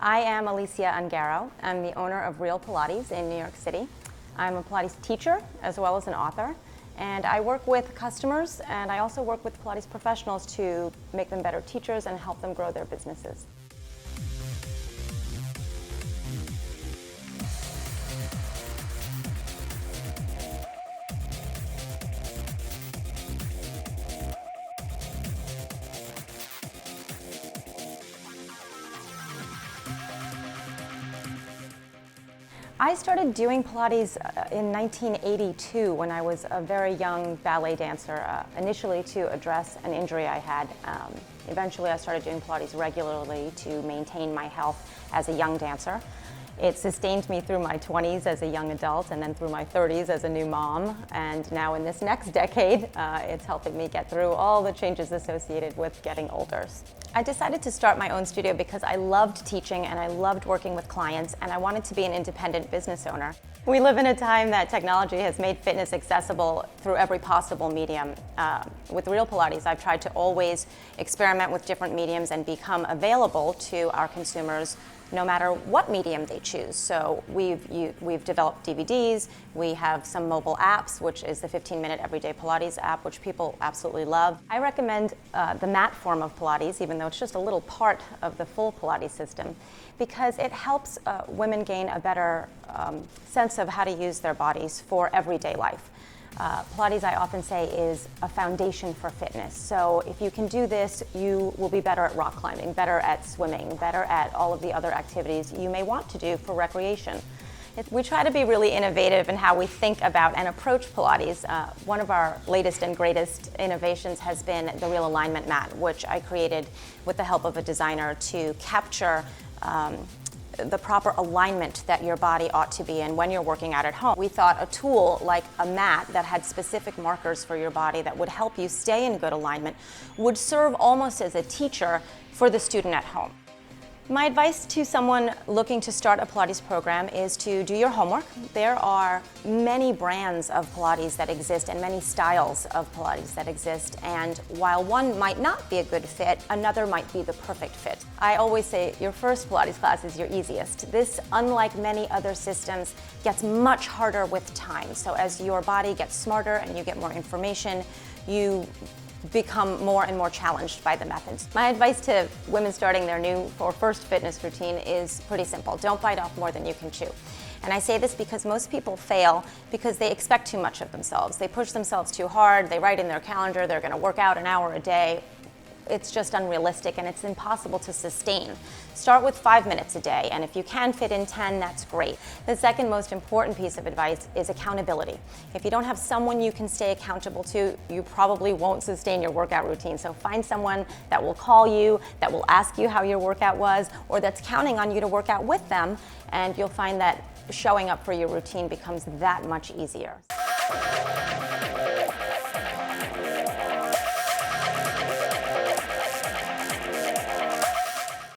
I am Alycea Ungaro. I'm the owner of Real Pilates in New York City. I'm a Pilates teacher as well as an author, and I work with customers and I also work with Pilates professionals to make them better teachers and help them grow their businesses. I started doing Pilates in 1982 when I was a very young ballet dancer, initially to address an injury I had. Eventually I started doing Pilates regularly to maintain my health as a young dancer. It sustained me through my 20s as a young adult and then through my 30s as a new mom. And now in this next decade, it's helping me get through all the changes associated with getting older. I decided to start my own studio because I loved teaching and I loved working with clients and I wanted to be an independent business owner. We live in a time that technology has made fitness accessible through every possible medium. With Real Pilates, I've tried to always experiment with different mediums and become available to our consumers no matter what medium they choose. So we've developed DVDs, we have some mobile apps, which is the 15-minute Everyday Pilates app, which people absolutely love. I recommend the mat form of Pilates, even though it's just a little part of the full Pilates system, because it helps women gain a better sense of how to use their bodies for everyday life. Pilates, I often say, is a foundation for fitness. So if you can do this, you will be better at rock climbing, better at swimming, better at all of the other activities you may want to do for recreation. We try to be really innovative in how we think about and approach Pilates. One of our latest and greatest innovations has been the Real Alignment Mat, which I created with the help of a designer to capture the proper alignment that your body ought to be in when you're working out at home. We thought a tool like a mat that had specific markers for your body that would help you stay in good alignment would serve almost as a teacher for the student at home. My advice to someone looking to start a Pilates program is to do your homework. There are many brands of Pilates that exist and many styles of Pilates that exist, and while one might not be a good fit, another might be the perfect fit. I always say your first Pilates class is your easiest. This, unlike many other systems, gets much harder with time. So as your body gets smarter and you get more information, you become more and more challenged by the methods. My advice to women starting their new or first fitness routine is pretty simple. Don't bite off more than you can chew. And I say this because most people fail because they expect too much of themselves. They push themselves too hard, they write in their calendar they're going to work out an hour a day. It's just unrealistic and it's impossible to sustain. Start with 5 minutes a day, and if you can fit in 10, that's great. The second most important piece of advice is accountability. If you don't have someone you can stay accountable to, you probably won't sustain your workout routine. So find someone that will call you, that will ask you how your workout was, or that's counting on you to work out with them, and you'll find that showing up for your routine becomes that much easier.